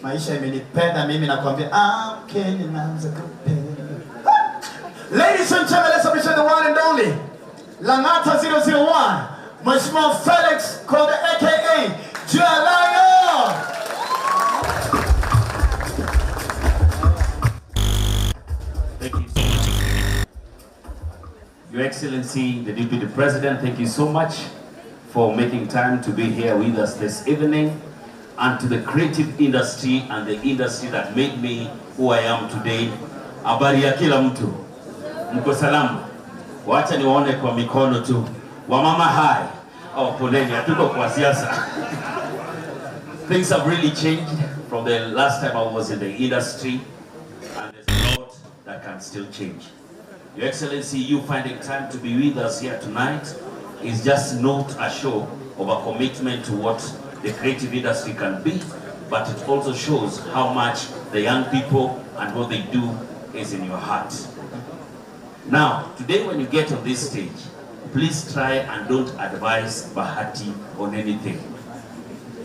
Maisha imenipenda mimi nakwambia Kenya naanza kupenda. Ladies and gentlemen, let's appreciate the one and only Lang'ata 001, Mheshimiwa Felix Konde aka Jalang'O. Thank you so much. Your Excellency, the Deputy President, thank you so much for making time to be here with us this evening, and to the creative industry and the industry that made me who I am today. Habari ya kila mtu. Mko salama? Wacha niwaone kwa mikono tu. Wamama hai. Poleni, hatuko kwa siasa. Things have really changed from the last time I was in the industry, and there's a lot that can still change. Your Excellency, you finding time to be with us here tonight is just not a show of a commitment to what the creative industry can be, but it also shows how much the young people and what they do is in your heart. Now, today when you get on this stage, please try and don't advise Bahati on anything.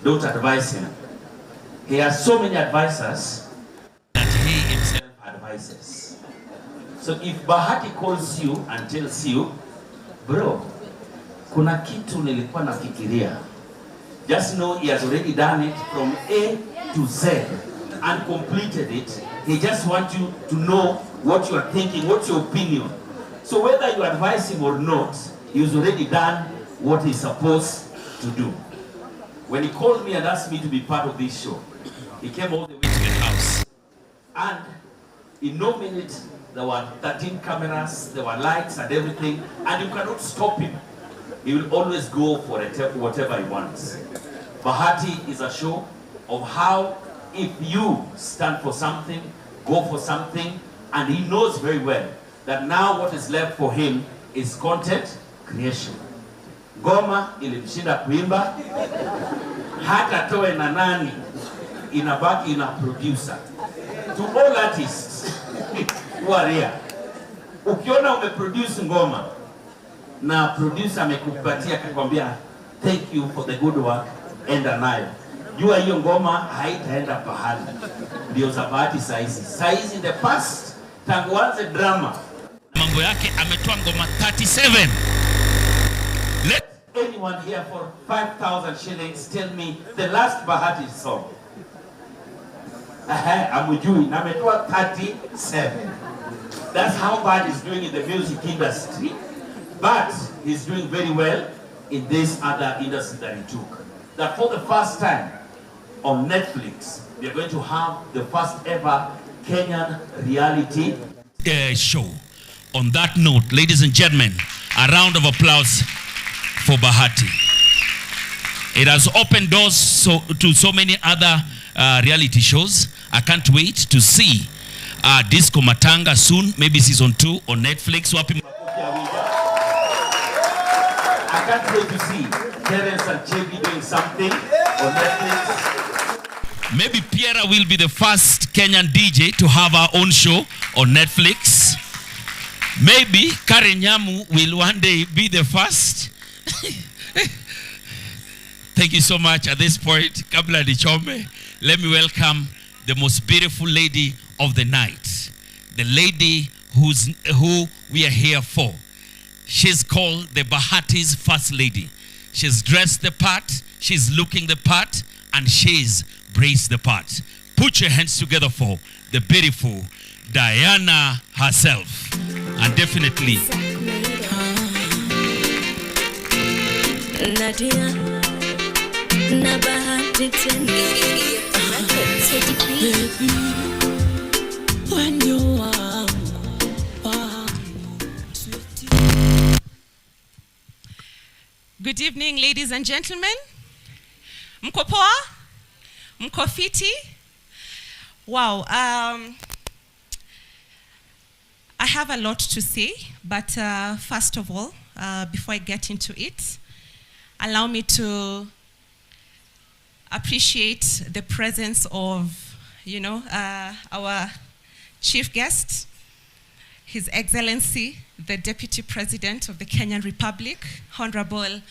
Don't advise him. He has so many advisors that he himself advises. So if Bahati calls you and tells you, bro, kuna kitu nilikuwa nafikiria, just know he has already done it from A to Z and completed it. He just wants you to know what you are thinking, what's your opinion. So whether you advise him or not, he's already done what he's supposed to do. When he called me and asked me to be part of this show, he came all the way to the house. And in no minute, there were 13 cameras, there were lights and everything, and you cannot stop him. He will always go for whatever he wants. Bahati is a show of how if you stand for something, go for something, and he knows very well that now what is left for him is content creation. Goma ilimshinda kuimba, hata toe na nani, inabaki ina producer. To all artists who are here, ukiona umeproduce ngoma na producer amekupatia akakwambia thank you for the good work, enda nayo, jua hiyo ngoma haitaenda pahali. Ndio za Bahati saizi in the past, tangu anze drama mambo yake ametoa ngoma 37. Let anyone here for 5,000 shillings tell me the last Bahati song. Amujui na ametoa 37. That's how bad he's doing in the music industry, but he's doing very well in this other industry that he took. That for the first time on Netflix, we are going to have the first ever Kenyan reality show. On that note, ladies and gentlemen, a round of applause for Bahati. It has opened doors to so many other reality shows. I can't wait to see Disco Matanga soon, maybe season 2 on Netflix. I can't wait to see Terence and Chebi doing something on Netflix. Maybe Piera will be the first Kenyan DJ to have our own show on Netflix. Maybe Nyamu will one day be the first. Thank you so much. At this point, kabla nichome, let me welcome the most beautiful lady of the night. The lady who we are here for. She's called the Bahatis First Lady. She's dressed the part, she's looking the part, and she's braced the part. Put your hands together for the beautiful Diana herself. And definitely Good evening, ladies and gentlemen. Mko poa? Mko fiti? Wow. I have a lot to say, but first of all, before I get into it, allow me to appreciate the presence of, our chief guest, His Excellency, the Deputy President of the Kenyan Republic, Honorable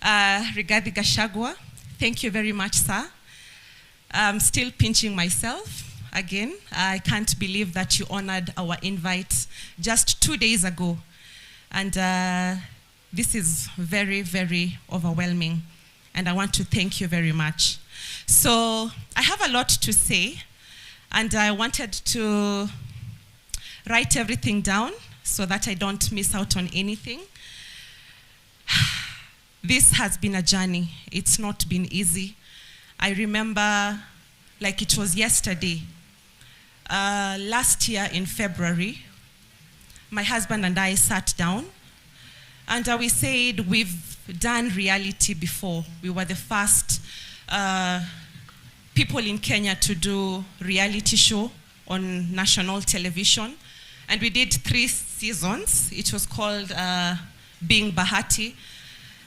Rigathi Gachagua. Thank you very much, sir. I'm still pinching myself again. I can't believe that you honored our invite just 2 days ago. And this is very, very overwhelming. And I want to thank you very much. So I have a lot to say, and I wanted to write everything down so that I don't miss out on anything. This has been a journey. It's not been easy. I remember like it was yesterday. Last year in February, my husband and I sat down and we said we've done reality before. We were the first people in Kenya to do reality show on national television. And we did 3 seasons. It was called Being Bahati.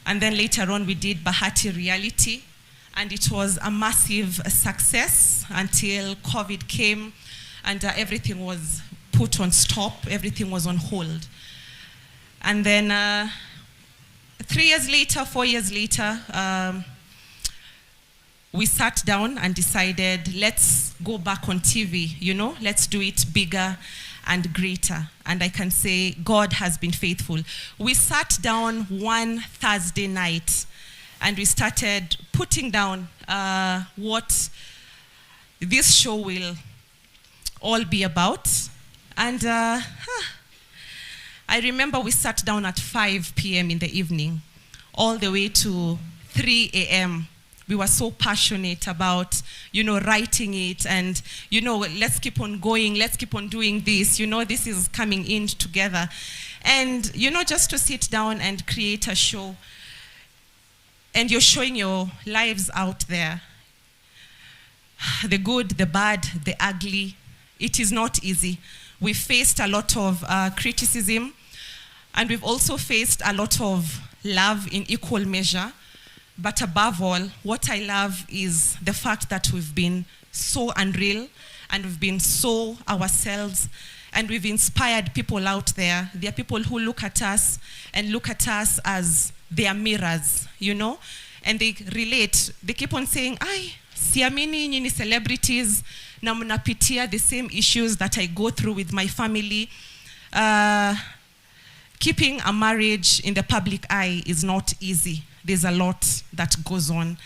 And then later on we did Bahati Reality. And it was a massive success until COVID came and everything was put on stop, everything was on hold. And then 3 years later, 4 years later, we sat down and decided, let's go back on TV, you know, let's do it bigger and greater. And I can say God has been faithful. We sat down one Thursday night and we started putting down what this show will all be about. And I remember we sat down at 5 p.m. in the evening, all the way to 3 a.m. We were so passionate about, you know, writing it and, you know, let's keep on going, let's keep on doing this, you know, this is coming in together. And, you know, just to sit down and create a show and you're showing your lives out there, the good, the bad, the ugly, it is not easy. We faced a lot of criticism, and we've also faced a lot of love in equal measure. But above all, what I love is the fact that we've been so unreal and we've been so ourselves and we've inspired people out there. There are people who look at us and look at us as their mirrors, you know, and they relate. They keep on saying, "Ay, siamini nyinyi celebrities na mnapitia the same issues that I go through with my family." Keeping a marriage in the public eye is not easy. There's a lot that goes on.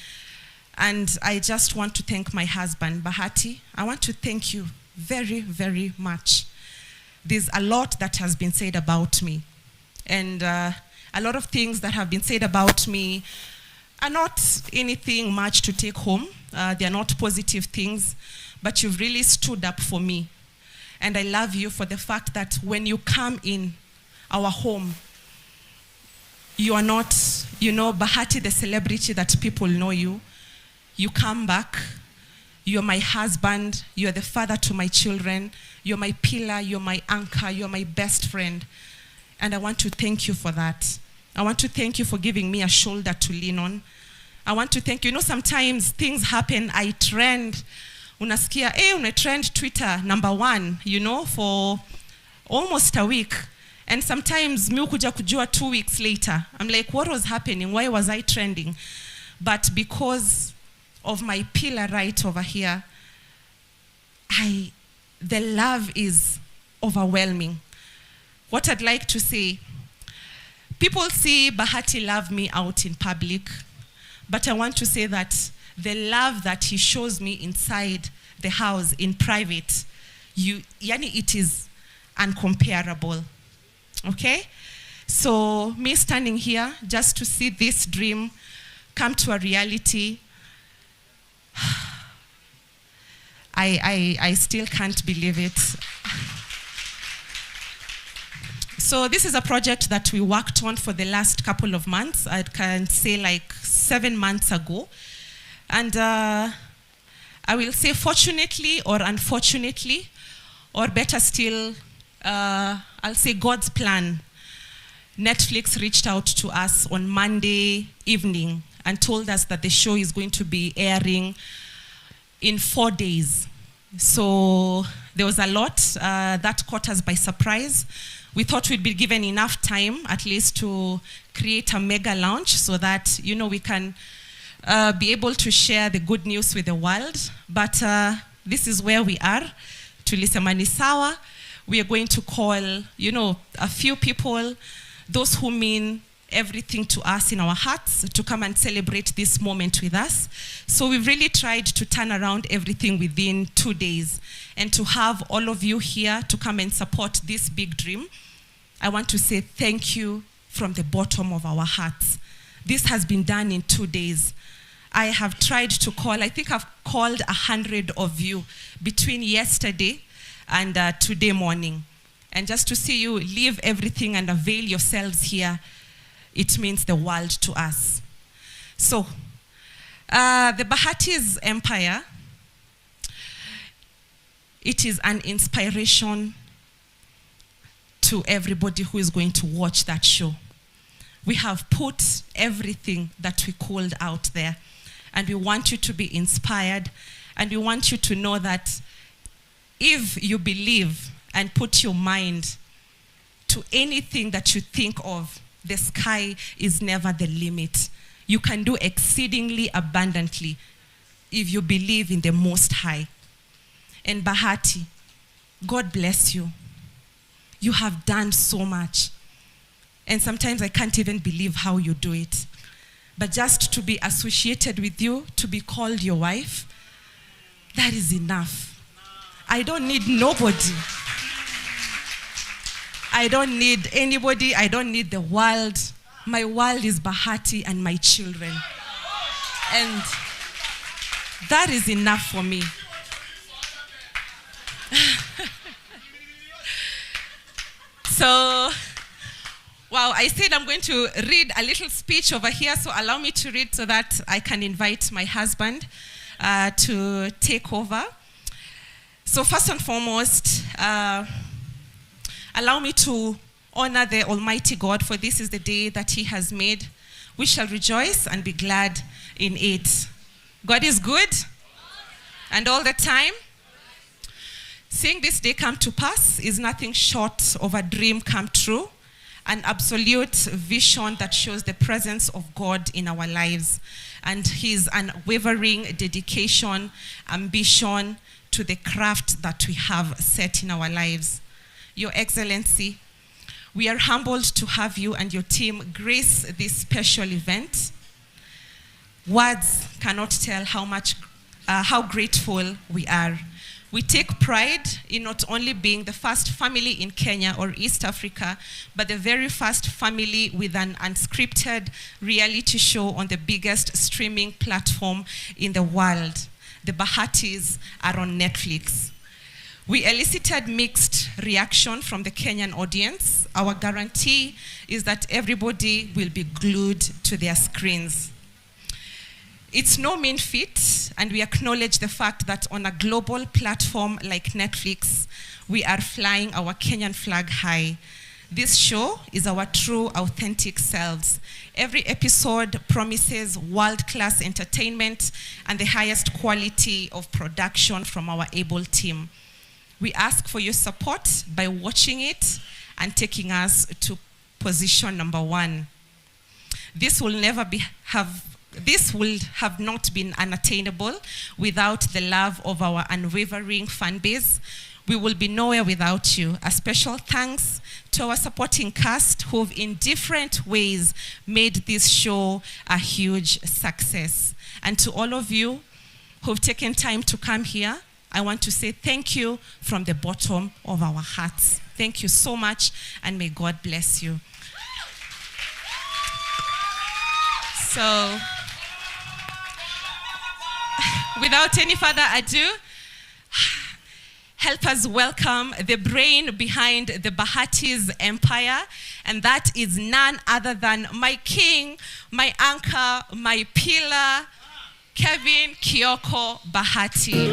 And I just want to thank my husband, Bahati. I want to thank you very, very much. There's a lot that has been said about me. And a lot of things that have been said about me are not anything much to take home. They are not positive things. But you've really stood up for me. And I love you for the fact that when you come in our home, you are not, you know, Bahati the celebrity that people know you. You come back, you're my husband, you're the father to my children, you're my pillar, you're my anchor, you're my best friend. And I want to thank you for that. I want to thank you for giving me a shoulder to lean on. I want to thank you. You know, sometimes things happen, I trend, unasikia, una trend Twitter #1, you know, for almost a week. And sometimes mi ukuja kujua 2 weeks later. I'm like, what was happening? Why was I trending? But because of my pillar right over here, the love is overwhelming. What I'd like to say, people see Bahati love me out in public, but I want to say that the love that he shows me inside the house in private, yani it is uncomparable. Okay? So me standing here just to see this dream come to a reality, I still can't believe it. So this is a project that we worked on for the last couple of months. I can say like 7 months ago. And I will say fortunately or unfortunately, or better still, I'll say God's plan. Netflix reached out to us on Monday evening and told us that the show is going to be airing in 4 days. So there was a lot that caught us by surprise. We thought we'd be given enough time at least to create a mega launch so that, you know, we can be able to share the good news with the world. But this is where we are. Tulisema ni sawa. We are going to call, a few people, those who mean everything to us in our hearts, to come and celebrate this moment with us. So we've really tried to turn around everything within 2 days, and to have all of you here to come and support this big dream. I want to say thank you from the bottom of our hearts. This has been done in 2 days. I have tried to call, I think I've called 100 of you between yesterday and today morning. And just to see you leave everything and avail yourselves here, it means the world to us. So, the Bahatis empire, it is an inspiration to everybody who is going to watch that show. We have put everything that we called out there, and we want you to be inspired, and we want you to know that if you believe and put your mind to anything that you think of, the sky is never the limit. You can do exceedingly abundantly if you believe in the Most High. And Bahati, God bless you. You have done so much. And sometimes I can't even believe how you do it. But just to be associated with you, to be called your wife, that is enough. I don't need nobody. I don't need anybody. I don't need the world. My world is Bahati and my children. And that is enough for me. So, wow, I said I'm going to read a little speech over here, so allow me to read so that I can invite my husband to take over. So first and foremost, allow me to honor the Almighty God, for this is the day that He has made. We shall rejoice and be glad in it. God is good, and all the time. Seeing this day come to pass is nothing short of a dream come true, an absolute vision that shows the presence of God in our lives, and His unwavering dedication, ambition to the craft that we have set in our lives. Your Excellency, we are humbled to have you and your team grace this special event. Words cannot tell how grateful we are. We take pride in not only being the first family in Kenya or East Africa, but the very first family with an unscripted reality show on the biggest streaming platform in the world. The Bahatis are on Netflix. We elicited mixed reaction from the Kenyan audience. Our guarantee is that everybody will be glued to their screens. It's no mean feat, and we acknowledge the fact that on a global platform like Netflix, we are flying our Kenyan flag high. This show is our true, authentic selves. Every episode promises world-class entertainment and the highest quality of production from our able team. We ask for your support by watching it and taking us to position number 1. This will have not been unattainable without the love of our unwavering fan base. We will be nowhere without you. A special thanks to our supporting cast who've in different ways made this show a huge success. And to all of you who've taken time to come here, I want to say thank you from the bottom of our hearts. Thank you so much, and may God bless you. So, without any further ado, help us welcome the brain behind the Bahatis empire, and that is none other than my king, my anchor, my pillar, Kevin Kioko Bahati.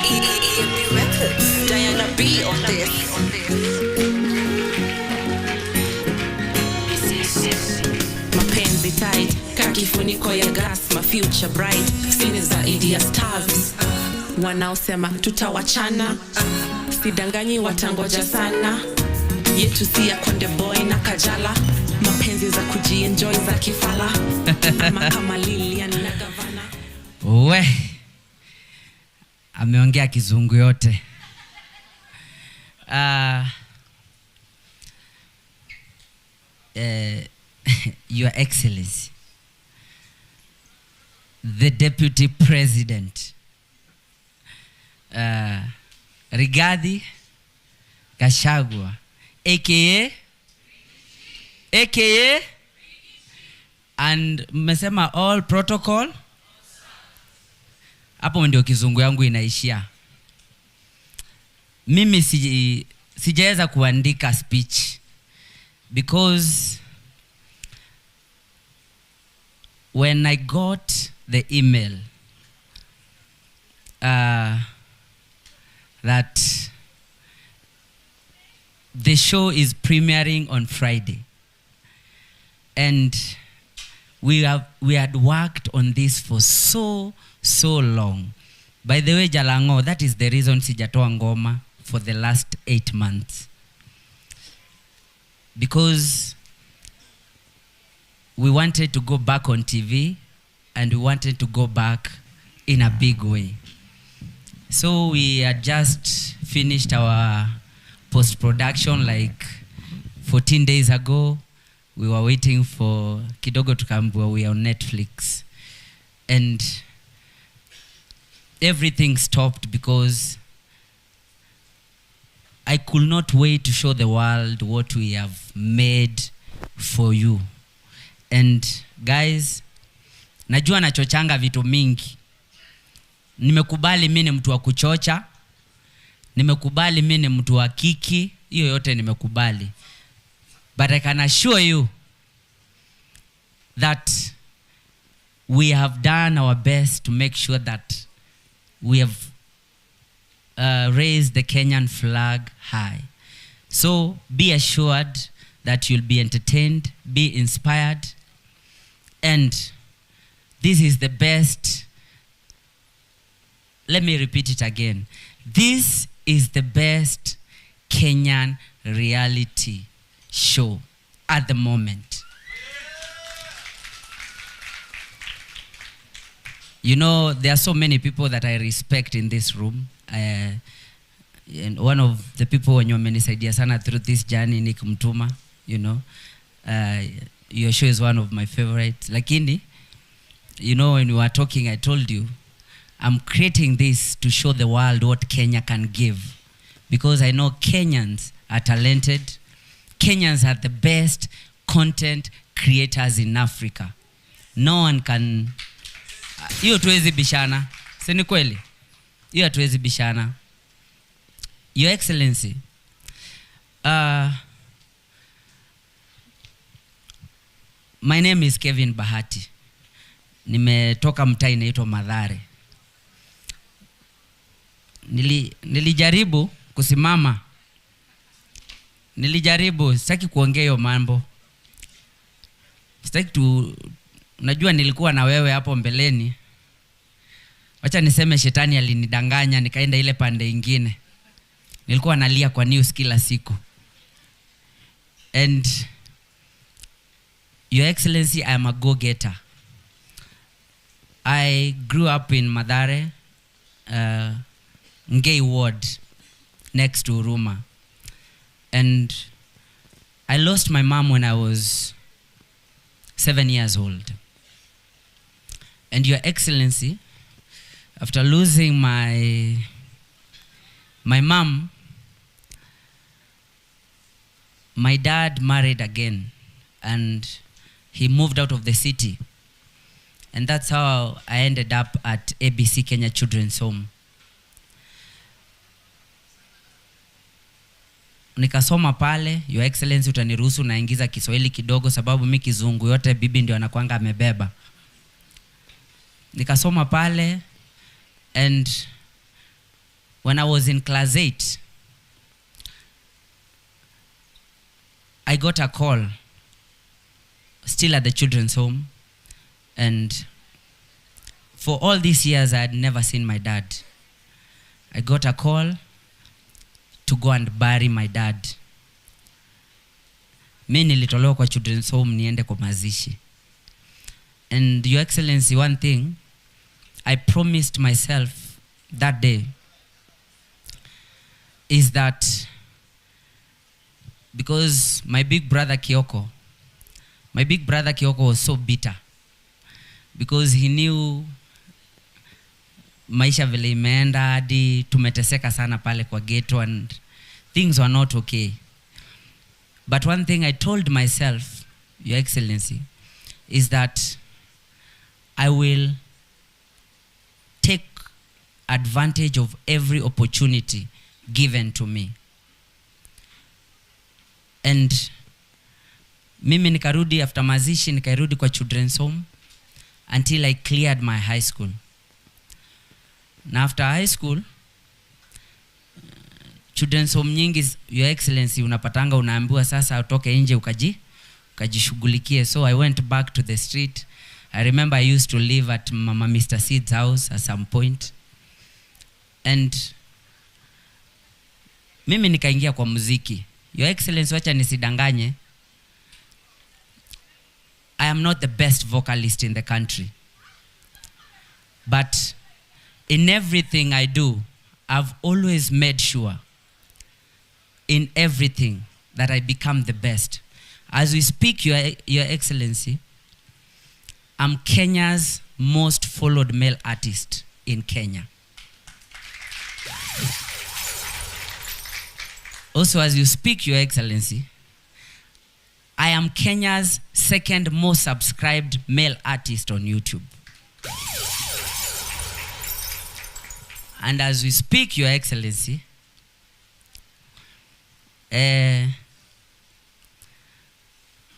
EMB Records, Diana B on this. Mapenzi tight, kakifuniko ya gas, my future bright. Sini zaidi ya stars, wanaosema tutawachana, sidanganyi watangoja sana. Yetu si ya Konde Boy na Kajala. mapenzi za kujienjoy za kifala ama kama Lilian na gavana. We ameongea kizungu yote. Your Excellency, the Deputy President, Rigathi Gachagua, aka and mmesema all protocol. Hapo ndio kizungu yangu inaishia. Mimi sijaweza kuandika speech because when I got the email that the show is premiering on Friday, and we had worked on this for so long. By the way, Jalang'O, that is the reason sijatoa ngoma for the last 8 months, because we wanted to go back on TV and we wanted to go back in a big way. So we had just finished our post-production like 14 days ago. We were waiting for kidogo tukambua we are on Netflix, and everything stopped because I could not wait to show the world what we have made for you. And guys, najua nachochanga vitu mingi. Nimekubali mimi ni mtu wa kuchocha. Nimekubali mimi ni mtu wa kiki. Hiyo yote nimekubali. But I can assure you that we have done our best to make sure that we have raised the Kenyan flag high. So be assured that you'll be entertained, be inspired, and this is the best. Let me repeat it again. This is the best Kenyan reality show at the moment. You know, there are so many people that I respect in this room. And one of the people when you wamenisaidia sana through this journey, Nick Mtuma, you know. Your show is one of my favorites. Lakini, you know, when we were talking, I told you, I'm creating this to show the world what Kenya can give. Because I know Kenyans are talented. Kenyans are the best content creators in Africa. No one can... Hiyo tuwezi bishana. Si ni kweli? Hiyo tuwezi bishana. Your Excellency, my name is Kevin Bahati. Nimetoka mtaa inaitwa Madhare. Nilijaribu kusimama. Sitaki kuongea hiyo mambo. Unajua nilikuwa na wewe hapo mbeleni. Wacha niseme shetani alinidanganya nikaenda ile pande ingine. Nilikuwa nalia kwa news kila siku. And Your Excellency, I am a go-getter. I grew up in Madhare, Ngei Ward, next to Uruma. And I lost my mom when I was 7 years old. And Your Excellency, after losing my mom, my dad married again and he moved out of the city. And that's how I ended up at ABC Kenya Children's Home. Nikasoma pale. Your Excellency, utaniruhusu naingiza Kiswahili kidogo sababu mimi kizungu yote bibi ndio anakuanga amebeba. Nikasoma pale, and when I was in class 8, I got a call, still at the children's home, and for all these years I had never seen my dad. I got a call to go and bury my dad. mi nilitolewa kwa children's home niende kwa mazishi. And Your Excellency, one thing I promised myself that day is that because my big brother Kioko was so bitter because he knew maisha vile imeenda hadi tumeteseka sana pale kwa ghetto and things were not okay. But one thing I told myself, Your Excellency, is that I will take advantage of every opportunity given to me. And mimi nikarudi after mazishi, nikarudi kwa children's home until I cleared my high school. Na after high school, children's home nyingi, Your Excellency, unapatanga unaambiwa sasa utoke nje ukajishughulikie. So I went back to the street. I remember I used to live at Mama Mr. Sid's house at some point. And mimi nikaingia kwa muziki. Your Excellency, wacha nisidanganye, I am not the best vocalist in the country. But in everything I do, I've always made sure in everything that I become the best. As we speak, Your Excellency, I'm Kenya's most followed male artist in Kenya. Also, as you speak, Your Excellency, I am Kenya's second most subscribed male artist on YouTube. And as we speak, Your Excellency,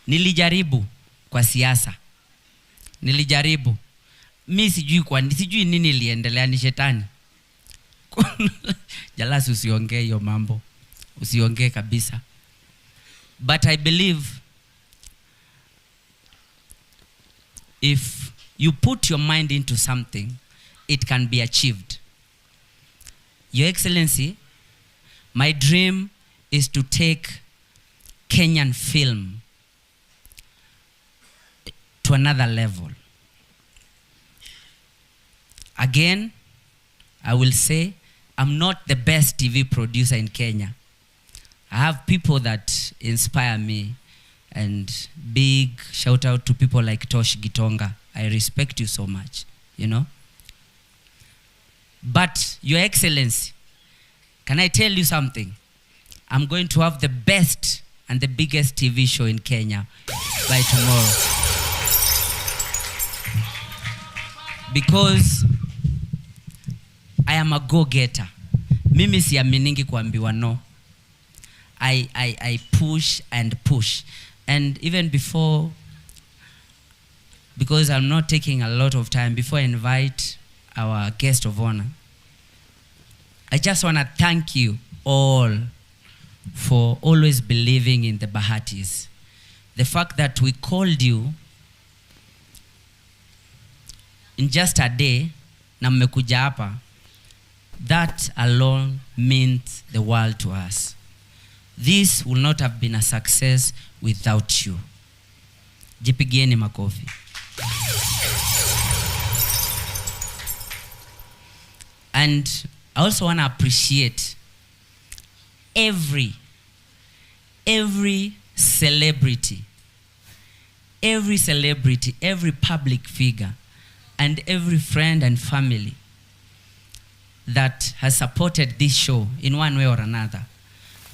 nilijaribu kwa siasa. Nilijaribu. Mi sijui nini iliendelea, ni shetani. Jalasi, usiongee hiyo mambo. Usiongee kabisa. But I believe if you put your mind into something, it can be achieved. Your Excellency, my dream is to take Kenyan film to another level. Again, I will say I'm not the best TV producer in Kenya. I have people that inspire me, and big shout out to people like Tosh Gitonga. I respect you so much, you know. But Your Excellency, can I tell you something? I'm going to have the best and the biggest TV show in Kenya by tomorrow. Because I am a go-getter. Mimi siaminingi kuambiwa no. I push and push. And even before, because I'm not taking a lot of time, before I invite our guest of honor, I just want to thank you all for always believing in the Bahatis. The fact that we called you in just a day, na mmekuja hapa, that alone means the world to us. This will not have been a success without you. Jipigieni makofi. And I also want to appreciate every celebrity, every public figure, and every friend and family that has supported this show in one way or another.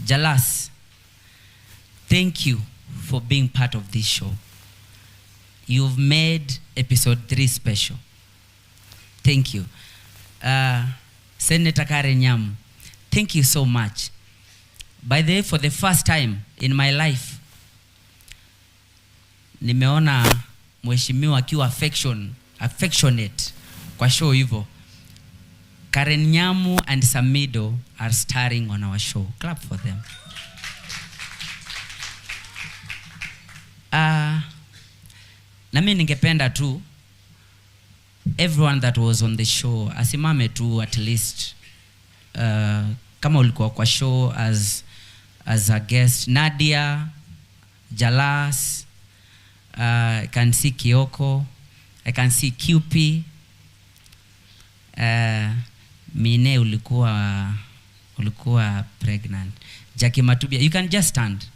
Jalas, thank you for being part of this show. You've made episode 3 special. Thank you. Senator Nyamu, thank you so much. By the way, for the first time in my life, nimeona mheshimiwa akiwa affectionate kwa show hivyo. Karen Nyamu and Samido are starring on our show. Clap for them. Na mimi ningependa tu everyone that was on the show asimame tu at least, kama ulikuwa kwa show as a guest. Nadia, Jalas, I can see Kioko, I can see QP. Mine ulikuwa pregnant. Jackie Matubia, you can just stand.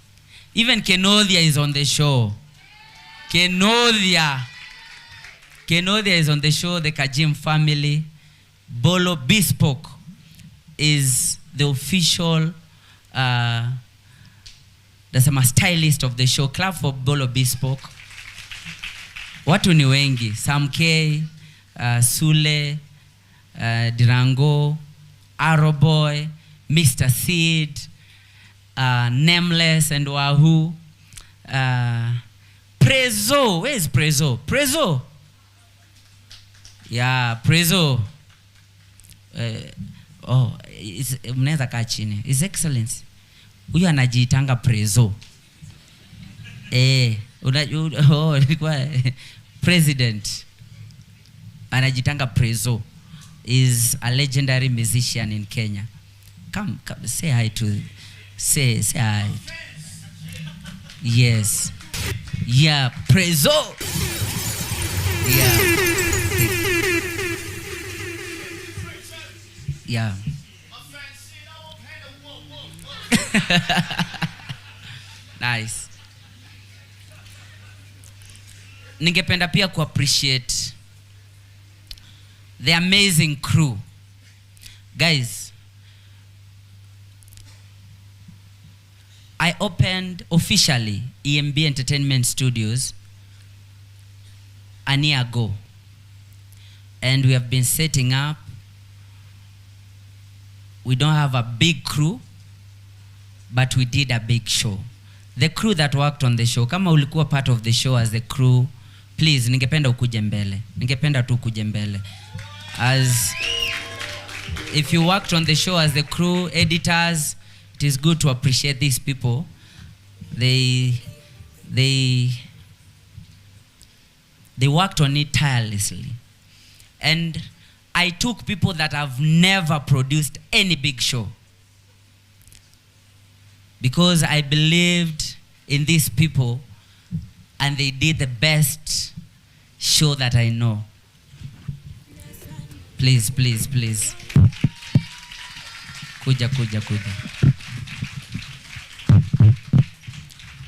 Even Kenodia is on the show. Kenodia is on the show. The Kajim family. Bolo Bespoke is the official nasema stylist of the show. Clap for Bolo Bespoke. Watu ni wengi. Sam K, Sule, Dirango, Arrowboy, Mr. Seed, Nameless and Wahoo. Prezo, where is Prezo? Prezo. Yeah, Prezo. Mnaweza kaa chini. His Excellency. Huyu anajiitanga Prezo. President. Anajitanga Prezo. Is a legendary musician in Kenya. Come, say hi to, say hi. Yes. Yeah, Prezo. Yeah. Nice. Ningependa pia ku appreciate the amazing crew. Guys, I opened officially EMB Entertainment Studios a year ago. And we have been setting up. We don't have a big crew, but we did a big show. The crew that worked on the show, kama ulikuwa part of the show as the crew, please, ningependa ukuje mbele. Ningependa tu ukuje mbele. As if you worked on the show as the crew, editors, it is good to appreciate these people. They worked on it tirelessly. And I took people that have never produced any big show, because I believed in these people and they did the best show that I know. Please, please, please. Kuja.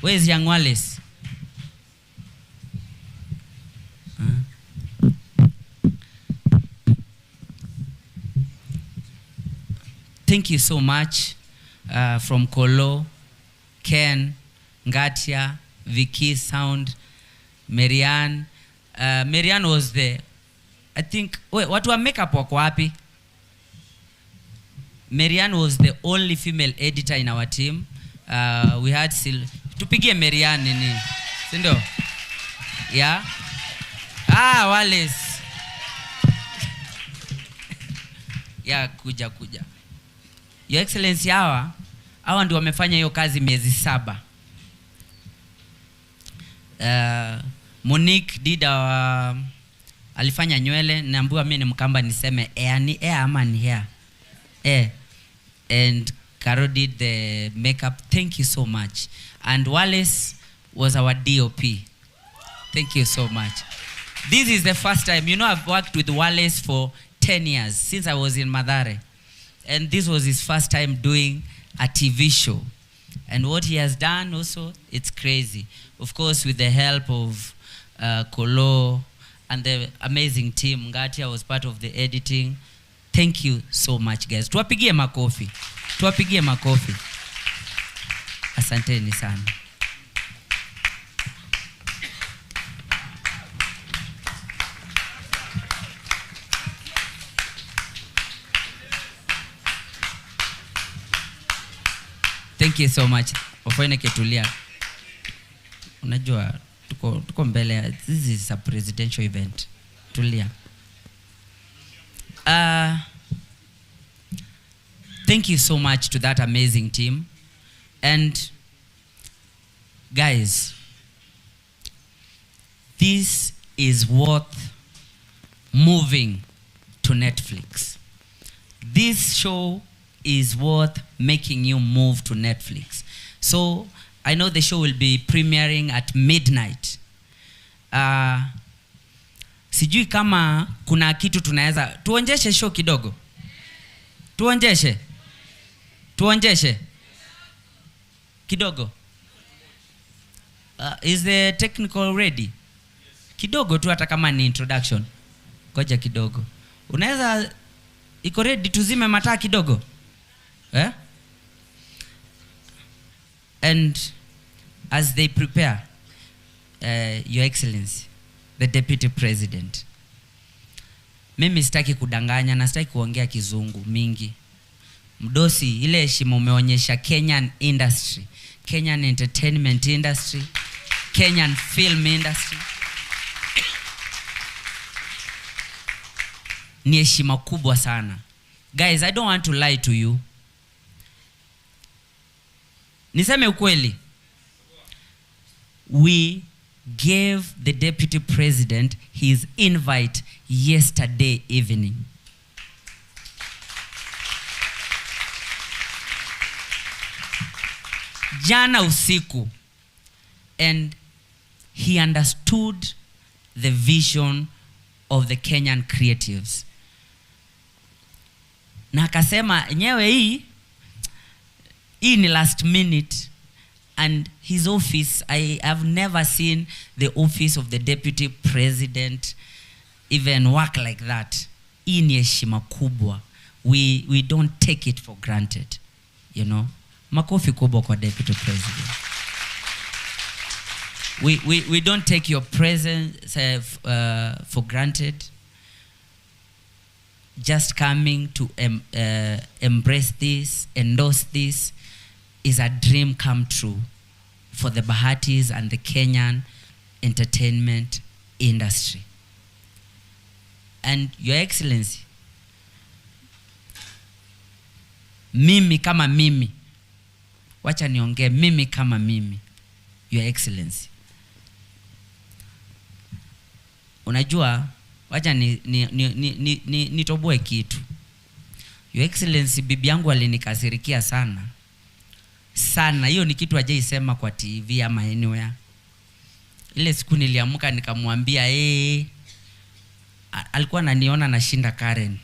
Where is young Wallace? Thank you so much from Kolo, Ken, Ngatia, Vicky, Sound, Marianne. Marianne was there. I think, wait, watu wa makeup wako wapi? Marianne was the only female editor in our team. We had tupigie Marianne nini. Sindo? Yeah? Wallace. Yeah, kuja. Your Excellency, hawa ndio wamefanya hiyo kazi miezi 7. Monique did alifanya nywele, naambiwa mimi ni Mkamba niseme ni ama ni hair. And Caro did the makeup. Thank you so much. And Wallace was our DOP. Thank you so much. This is the first time, I've worked with Wallace for 10 years since I was in Mathare. And this was his first time doing a TV show. And what he has done also, it's crazy. Of course, with the help of Kolo and the amazing team. Ngatia was part of the editing. Thank you so much, guys. Tuwapigie makofi. Asanteni sana. Thank you so much. Wafanya ketulia. Unajua tuko mbele. This is a presidential event. Tulia. Thank you so much to that amazing team. And guys, this is worth moving to Netflix. This show is worth making you move to Netflix. So I know the show will be premiering at midnight. Sijui kama kuna kitu tunaweza tuonjeshe show kidogo. Tuonjeshe kidogo. Is the technical ready? Kidogo tu, hata kama ni introduction. Ngoja kidogo. Unaweza iko ready, tuzime mataa kidogo? And as they prepare, Your Excellency, the Deputy President, mimi sitaki kudanganya na sitaki kuongea kizungu mingi. Mdosi, ile heshima umeonyesha Kenyan industry, Kenyan entertainment industry, Kenyan film industry, ni heshima kubwa sana. Guys, I don't want to lie to you. Niseme ukweli. We gave the Deputy President his invite yesterday evening. Jana usiku. And he understood the vision of the Kenyan creatives. Na akasema nyewe hii ni last minute, and his office, I have never seen the office of the Deputy President even work like that. Hii ni heshima kubwa. We don't take it for granted, you know. Makofi kubwa kwa Deputy President. We don't take your presence for granted. Just coming to embrace this, endorse this, is a dream come true for the Bahatis and the Kenyan entertainment industry. And Your Excellency, mimi kama mimi, wacha niongee mimi kama mimi, Your Excellency. Unajua, wacha nitoboe kitu. Your Excellency, bibi yangu alinikasirikia sana. Sana, hiyo ni kitu hajaisema kwa TV ama anywhere. Ile siku niliamka nikamwambia alikuwa ananiona nashinda Karen.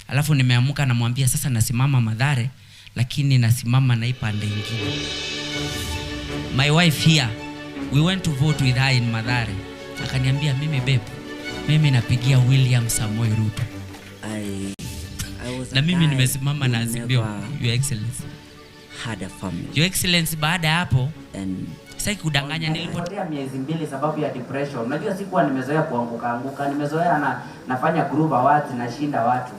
Alafu nimeamka namwambia sasa nasimama Mathare, lakini nasimama na ipande nyingine. My wife here, we went to vote with her in Mathare. Akaniambia mimi babe, mimi napigia William Samoei Ruto. Na mimi nimesimama na Azimio, Your Excellency. Had a family. Your Excellency, baada ya hapo Sasa kudanganya, nilipotea miezi 2 sababu ya depression. Unajua sikuwa nimezoea kuanguka, nimezoea nafanya group awards na shinda watu.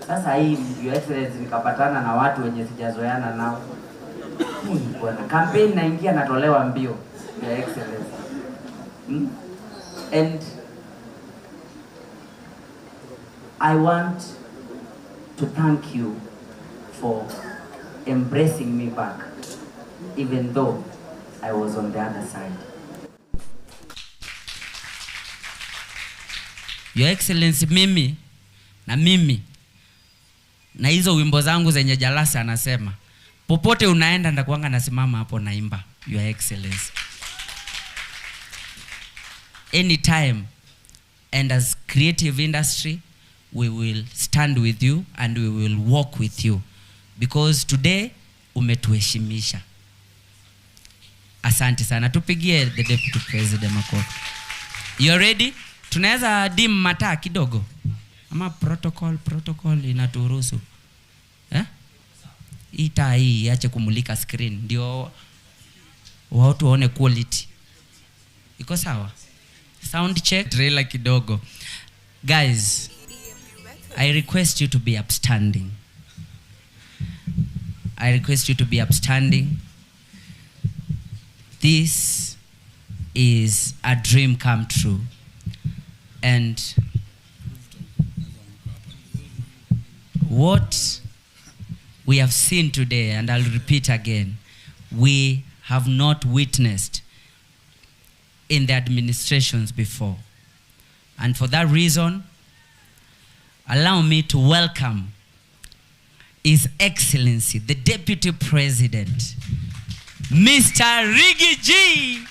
Sasa hii Your Excellency nikapatana na watu wenye sijazoeana nao. Bwana, campaign naingia natolewa mbio, Your Excellency. And I want to thank you for embracing me back, even though I was on the other side. Your Excellency, mimi na hizo wimbo zangu zenye Jalasa anasema popote unaenda ndakuanga nasimama hapo naimba, Your Excellency. Anytime, and as creative industry, we will stand with you and we will walk with you, because today umetuheshimisha. Asante sana. Tupigie the Deputy President makofi. You ready? Tunaweza dim mataa kidogo ama protocol inaturuhusu? Hii taa hii iache kumulika screen ndio watu waone quality. Iko sawa? Sound check, trailer kidogo. Guys, I request you to be upstanding. I request you to be upstanding. This is a dream come true. And what we have seen today, and I'll repeat again, we have not witnessed in the administrations before. And for that reason, allow me to welcome His Excellency, the Deputy President, Mr. Rigi G.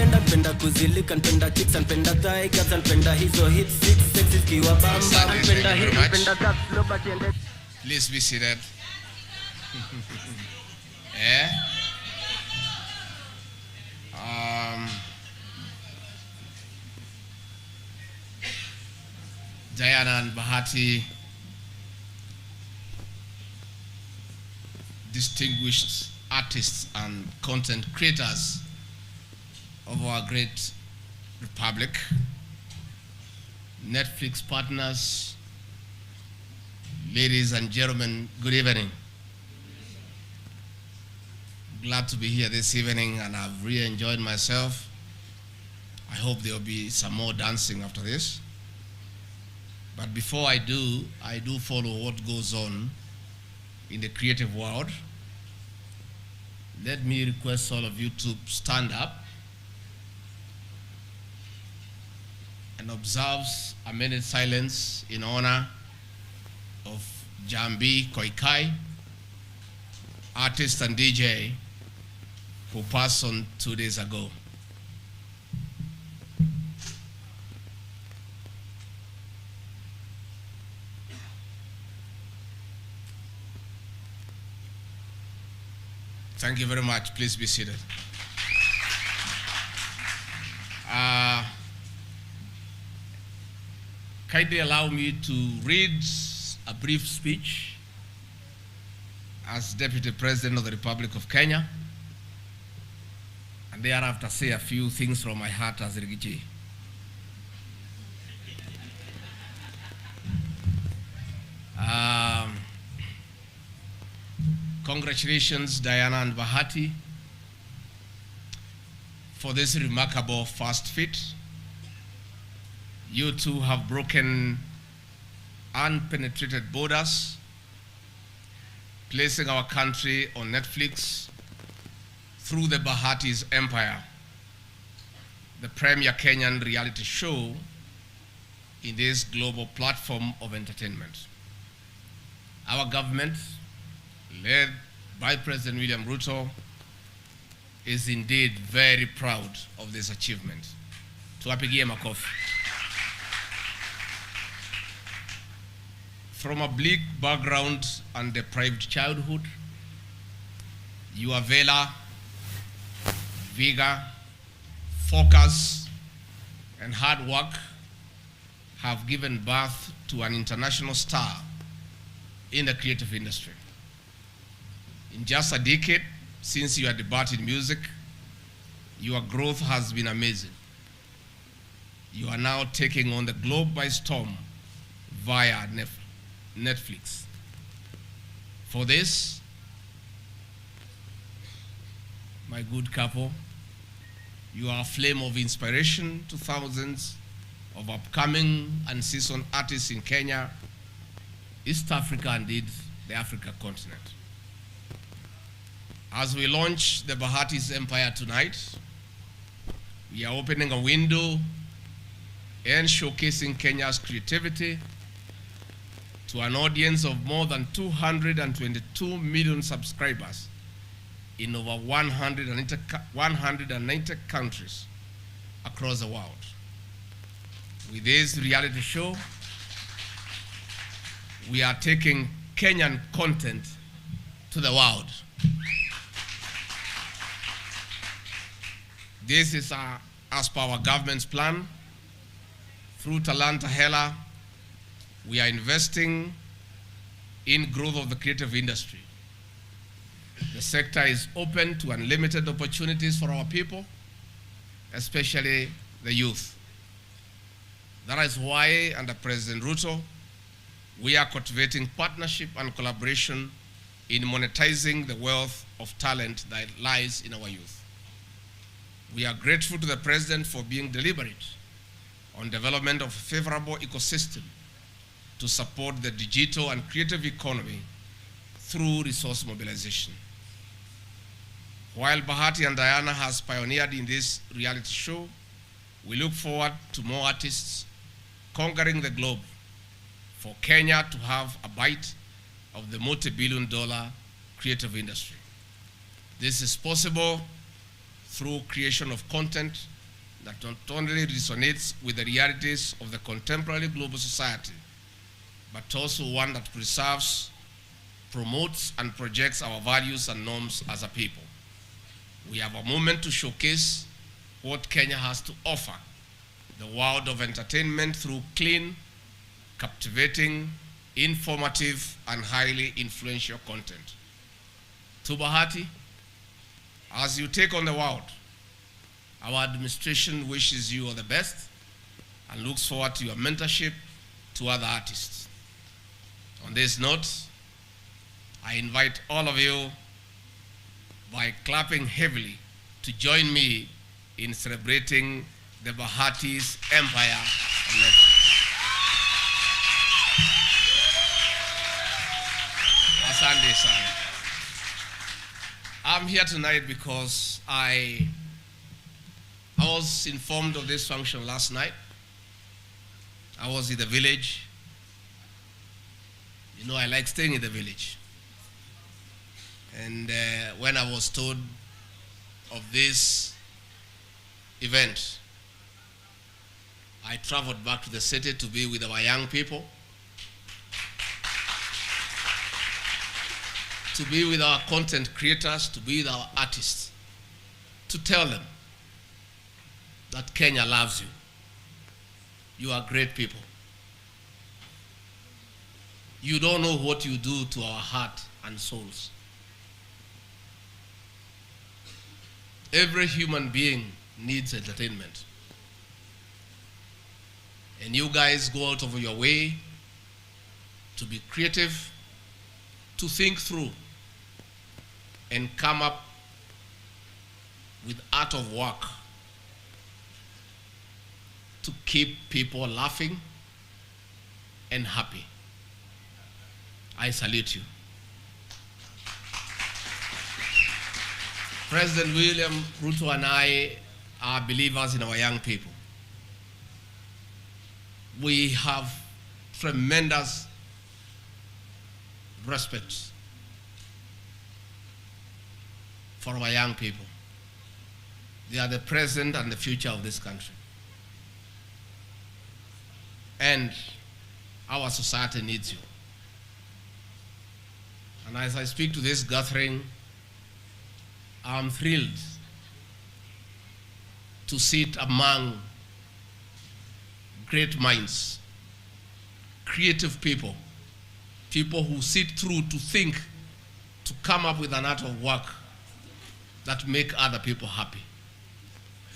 Anpenda kuzilika, anpenda chicks, anpenda thigh gaps, anpenda hizo hits, sexy kiwa bamba, anpenda hit, anpenda that slow but yende. Please be seated. Diana and Bahati, distinguished artists and content creators of our great republic, Netflix partners, ladies and gentlemen, good evening. Glad to be here this evening, and I've really enjoyed myself. I hope there will be some more dancing after this. But before I do follow what goes on in the creative world. Let me request all of you to stand up and observe a minute silence in honor of Jambi Koikai, artist and DJ who passed on 2 days ago. Thank you very much. Please be seated. Kindly allow me to read a brief speech as Deputy President of the Republic of Kenya, and thereafter say a few things from my heart as Rigathi. Congratulations, Diana and Bahati, for this remarkable first feat. You two have broken unpenetrated borders, placing our country on Netflix through the Bahatis empire, the premier Kenyan reality show in this global platform of entertainment. Our government, led by President William Ruto, is indeed very proud of this achievement. Tuwapigie makofi. From a bleak background and deprived childhood, your valor, vigor, focus, and hard work have given birth to an international star in the creative industry. In just a decade since your debut in music, your growth has been amazing. You are now taking on the globe by storm via Netflix. For this, my good couple, you are a flame of inspiration to thousands of upcoming and seasoned artists in Kenya, East Africa, and indeed the Africa continent. As we launch the Bahatis empire tonight, we are opening a window and showcasing Kenya's creativity to an audience of more than 222 million subscribers in over 190 countries across the world. With this reality show, we are taking Kenyan content to the world. This is as per our government's plan. Through Talanta Hela, we are investing in growth of the creative industry. The sector is open to unlimited opportunities for our people, especially the youth. That is why, under President Ruto, we are cultivating partnership and collaboration in monetizing the wealth of talent that lies in our youth. We are grateful to the President for being deliberate on development of a favorable ecosystem to support the digital and creative economy through resource mobilization. While Bahati and Diana has pioneered in this reality show, We look forward to more artists conquering the globe for Kenya to have a bite of the multi-billion-dollar creative industry. This is possible through creation of content that not only resonates with the realities of the contemporary global society, but also one that preserves, promotes, and projects our values and norms as a people. We have a moment to showcase what Kenya has to offer the world of entertainment through clean, captivating, informative, and highly influential content. To Bahati, as you take on the world, our administration wishes you all the best and looks forward to your mentorship to other artists. On this note, I invite all of you, by clapping heavily, to join me in celebrating the Bahatis empire on Netflix. Asante sana. I'm here tonight because I was informed of this function last night. I was in the village. You know, I like staying in the village. And when I was told of this event, I traveled back to the city to be with our young people, to be with our content creators, to be with our artists, to tell them that Kenya loves you. You are great people. You don't know what you do to our heart and souls. Every human being needs entertainment. And you guys go out of your way to be creative, to think through, and come up with art of work to keep people laughing and happy. I salute you. President William Ruto and I are believers in our young people. We have tremendous respect for our young people. They are the present and the future of this country. And our society needs you. And as I speak to this gathering, I'm thrilled to sit among great minds, creative people, people who sit through to think, to come up with an art of work that make other people happy.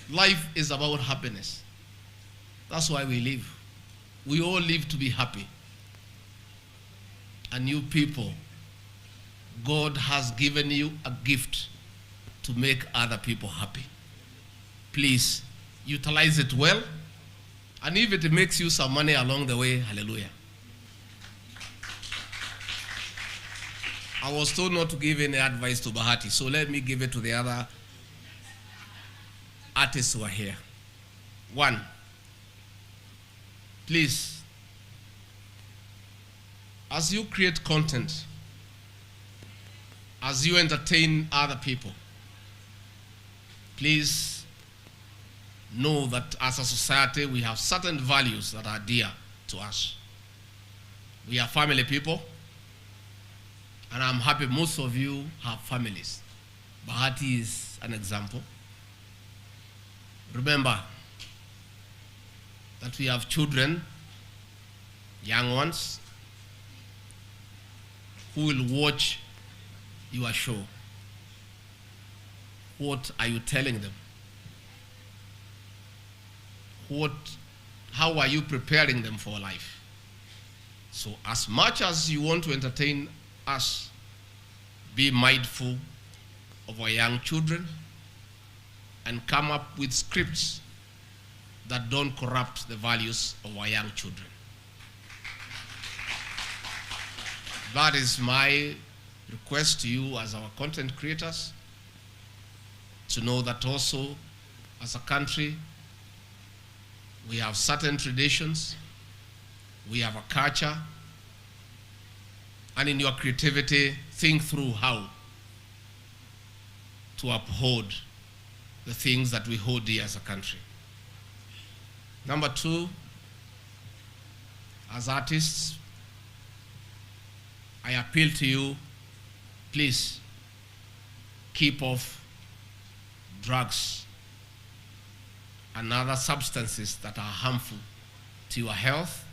Life is about happiness. That's why we live. We all live to be happy. And you people, God has given you a gift to make other people happy. Please, utilize it well. And if it makes you some money along the way, hallelujah. I was told not to give any advice to Bahati, so let me give it to the other artists who are here. One, please, as you create content, as you entertain other people, please know that as a society we have certain values that are dear to us. We are family people, and I'm happy most of you have families. Bahati is an example. Remember that we have children, young ones, who will watch your show. What are you telling them? How are you preparing them for life? So as much as you want to entertain us, be mindful of our young children and come up with scripts that don't corrupt the values of our young children. That is my request to you as our content creators, to know that also as a country We have certain traditions. We have a culture. And in your creativity, think through how to uphold the things that we hold dear as a country. Number two, as artists, I appeal to you, please keep off drugs and other substances that are harmful to your health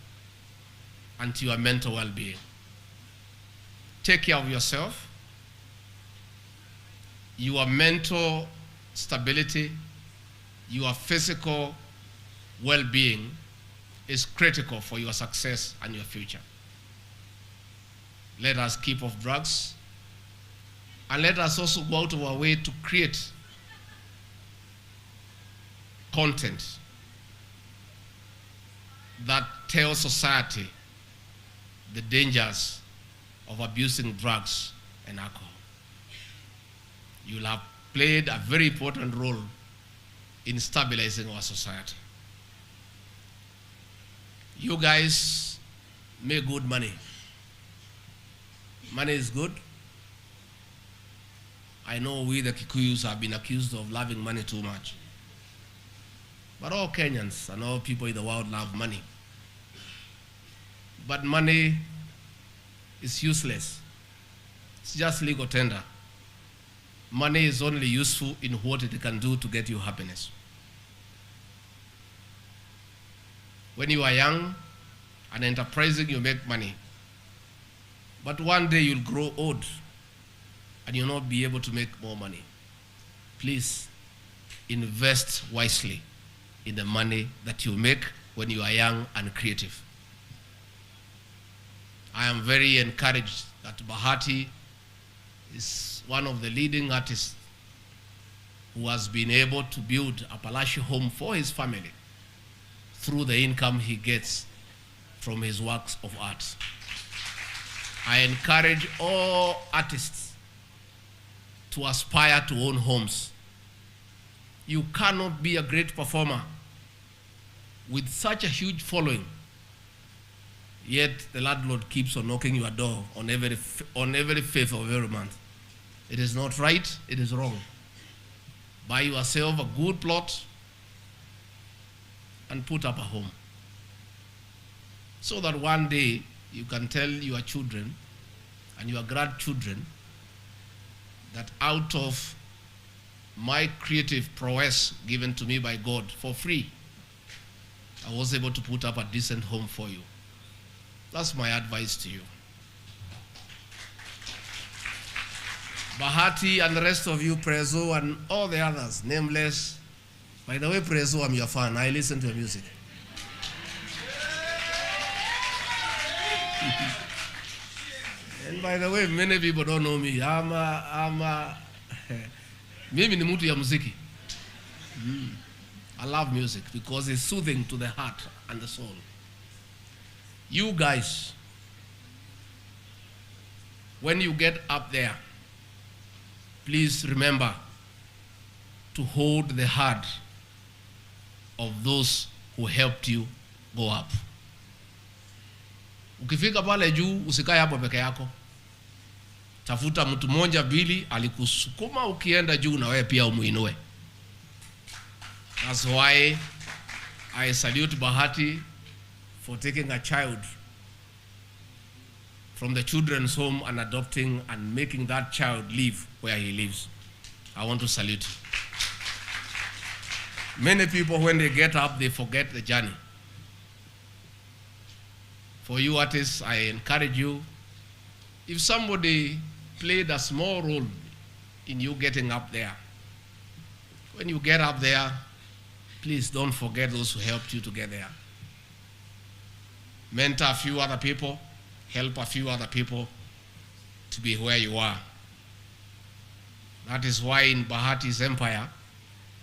and to your mental well-being. Take care of yourself. Your mental stability, your physical well-being is critical for your success and your future. Let us keep off drugs, and let us also go out of our way to create content that tells society the dangers of abusing drugs and alcohol. You'll have played a very important role in stabilizing our society. You guys make good money. Money is good. I know we the Kikuyus have been accused of loving money too much. But all Kenyans and all people in the world love money. But money is useless. It's just legal tender. Money is only useful in what it can do to get you happiness. When you are young and enterprising, you make money. But one day you'll grow old and you'll not be able to make more money. Please invest wisely in the money that you make when you are young and creative. I am very encouraged that Bahati is one of the leading artists who has been able to build a palatial home for his family through the income he gets from his works of art. I encourage all artists to aspire to own homes. You cannot be a great performer with such a huge following, yet the landlord keeps on knocking your door on every 5th of every month. It is not right, it is wrong. Buy yourself a good plot and put up a home, so that one day you can tell your children and your grandchildren that out of my creative prowess given to me by God for free, I was able to put up a decent home for you. That's my advice to you. Bahati and the rest of you, Prezo and all the others, nameless. By the way, Prezo, I'm your fan. I listen to your music. And by the way, many people don't know me. Mimi ni mtu ya muziki. I love music because it's soothing to the heart and the soul. You guys, when you get up there, please remember to hold the hand of those who helped you go up. Ukifika pale juu, usikae hapo peke yako. Tafuta mtu mmoja mbili alikusukuma ukienda juu na wewe pia umuinue. That's why I salute Bahati for taking a child from the children's home and adopting and making that child live where he lives. I want to salute you. Many people, when they get up, they forget the journey. For you artists, I encourage you, if somebody played a small role in you getting up there, when you get up there, please don't forget those who helped you to get there. Mentor a few other people, help a few other people to be where you are. That is why in Bahati's empire,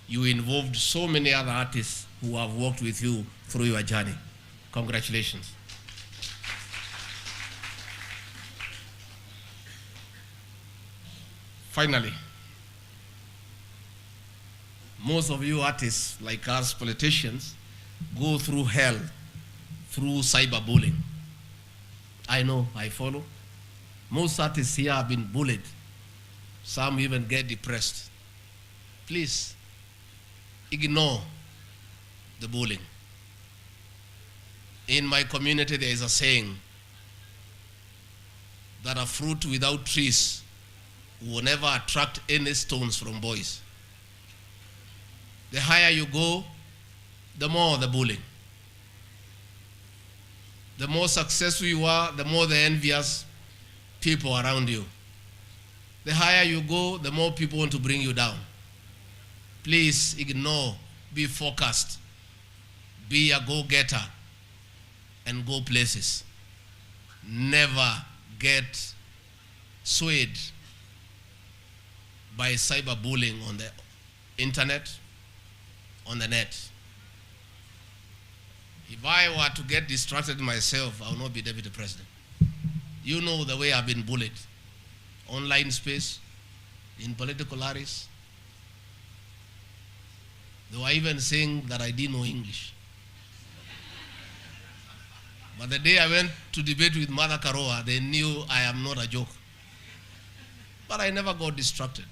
you involved so many other artists who have worked with you through your journey. Congratulations. Finally, most of you artists, like us politicians, go through hell through cyberbullying. I know, I follow. Most artists here have been bullied. Some even get depressed. Please, ignore the bullying. In my community, there is a saying that a fruit without trees will never attract any stones from boys. The higher you go, the more the bullying. The more successful you are, the more the envious people around you. The higher you go, the more people want to bring you down. Please ignore, be focused, be a go-getter, and go places. Never get swayed by cyberbullying on the internet, on the net. If I were to get distracted myself, I will not be deputy president. You know the way I've been bullied. Online space, in political areas. They were even saying that I didn't know English. But the day I went to debate with Mother Karoa, they knew I am not a joke. But I never got distracted.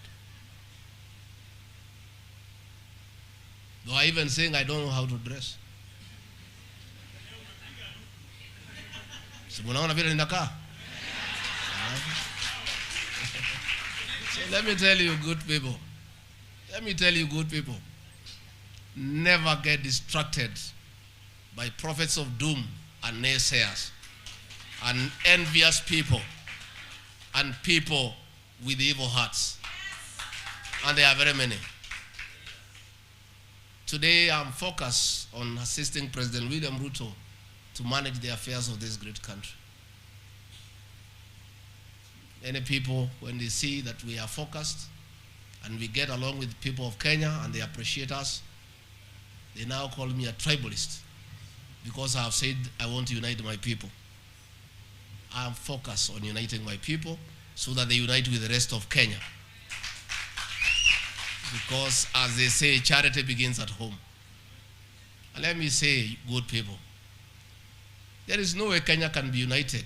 They were even saying I don't know how to dress. So let me tell you, good people. Let me tell you, good people. Never get distracted by prophets of doom and naysayers and envious people and people with evil hearts. And there are very many. Today I'm focused on assisting President William Ruto to manage the affairs of this great country. Many people, when they see that we are focused and we get along with people of Kenya and they appreciate us, they now call me a tribalist because I have said I want to unite my people. I am focused on uniting my people so that they unite with the rest of Kenya. Because as they say, charity begins at home. And let me say, good people, there is no way Kenya can be united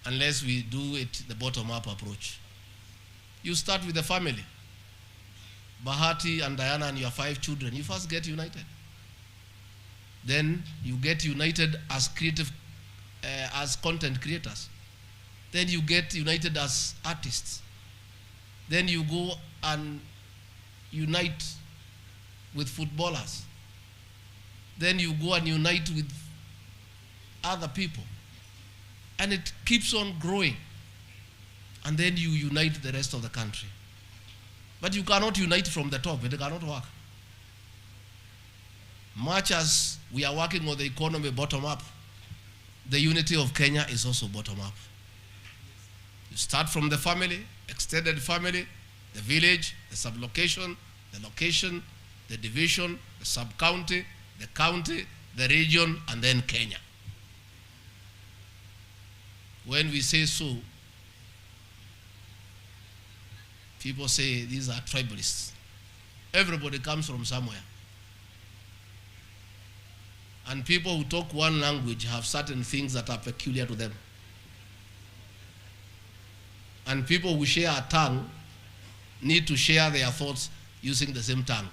unless we do it the bottom-up approach. You start with the family. Bahati and Diana and your 5 children, you first get united. Then you get united as as content creators. Then you get united as artists. Then you go and unite with footballers. Then you go and unite with other people. And it keeps on growing. And then you unite the rest of the country. But you cannot unite from the top. It cannot work. Much as we are working on the economy bottom up, the unity of Kenya is also bottom up. You start from the family, extended family, the village, the sublocation, the location, the division, the sub-county, the county, the region, and then Kenya. When we say so, people say these are tribalists. Everybody comes from somewhere. And people who talk one language have certain things that are peculiar to them. And people who share a tongue need to share their thoughts using the same tongue.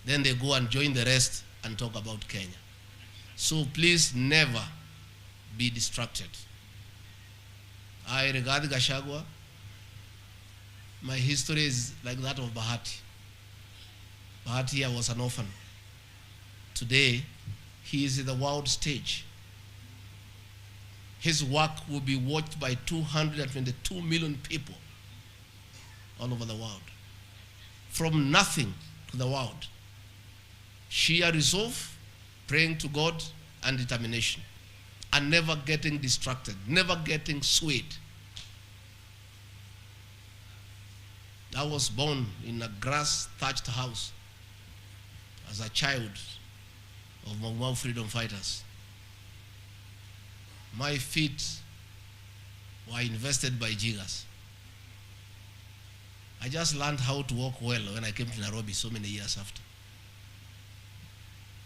Then they go and join the rest and talk about Kenya. So please never be distracted. I, Rigathi Gachagua, my history is like that of Bahati. Bahati, I was an orphan. Today, he is in the world stage. His work will be watched by 222 million people all over the world. From nothing to the world. Sheer resolve, praying to God, and determination. And never getting distracted, never getting swayed. I was born in a grass-thatched house as a child of Mau freedom fighters. My feet were invested by jiggers. I just learned how to walk well when I came to Nairobi so many years after.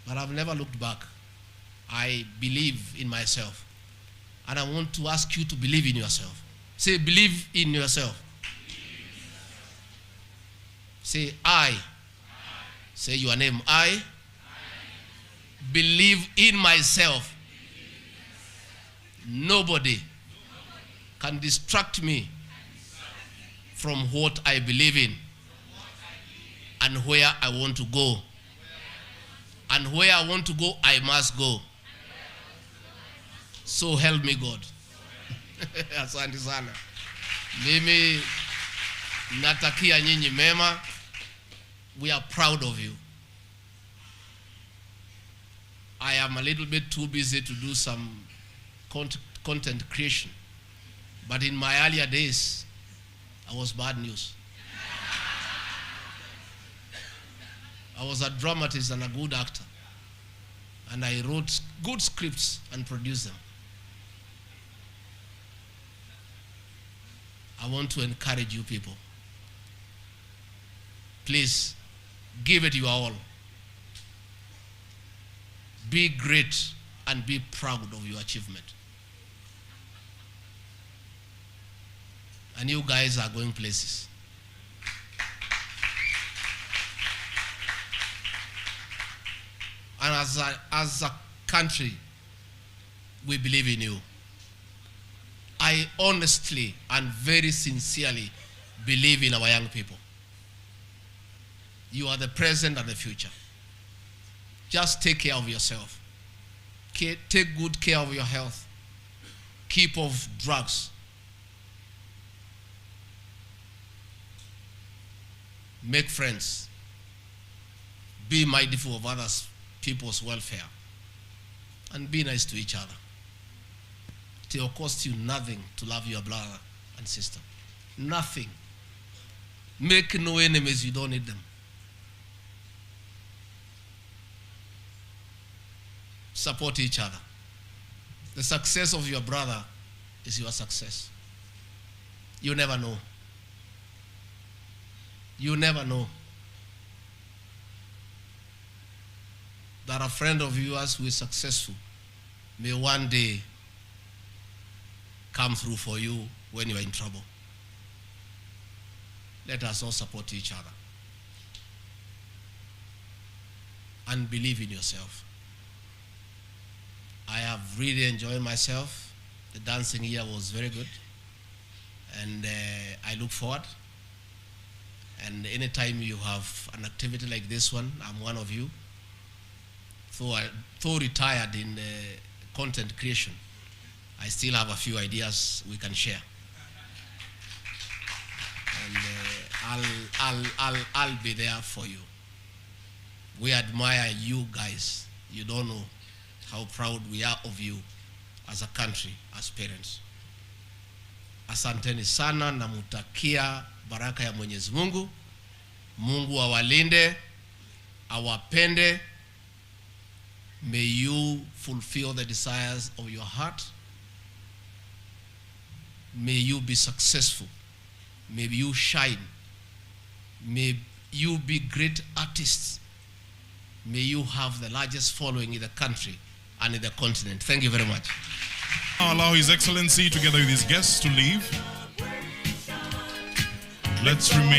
but I've never looked back. I believe in myself. And I want to ask you to believe in yourself. Say, believe in yourself. Say, I. Say your name. I believe in myself. Nobody can distract me from what I believe in and where I want to go. And where I want to go, I must go. So help me God. Asante sana. Mimi natakia nyinyi mema. We are proud of you. I am a little bit too busy to do some content creation. But in my earlier days, I was bad news. I was a dramatist and a good actor. And I wrote good scripts and produced them. I want to encourage you people. Please, give it your all. Be great and be proud of your achievement. And you guys are going places. And as a country, we believe in you. I honestly and very sincerely believe in our young people. You are the present and the future. Just take care of yourself. Take good care of your health. Keep off drugs. Make friends. Be mindful of others, people's welfare. And be nice to each other. It will cost you nothing to love your brother and sister. Nothing. Make no enemies, you don't need them. Support each other. The success of your brother is your success. You never know. You never know that a friend of yours who is successful may one day come through for you when you are in trouble. Let us all support each other. And believe in yourself. I have really enjoyed myself. The dancing here was very good. And I look forward. And anytime you have an activity like this one, I'm one of you. Though retired in content creation, I still have a few ideas we can share. And I'll be there for you. We admire you guys. You don't know how proud we are of you as a country, as parents. Asanteni sana, namutakia baraka ya Mwenyezi Mungu. Mungu awalinde, awapende. May you fulfill the desires of your heart. May you be successful. May you shine. May you be great artists. May you have the largest following in the country and in the continent. Thank you very much. I'll allow His Excellency together with his guests to leave. Let's remain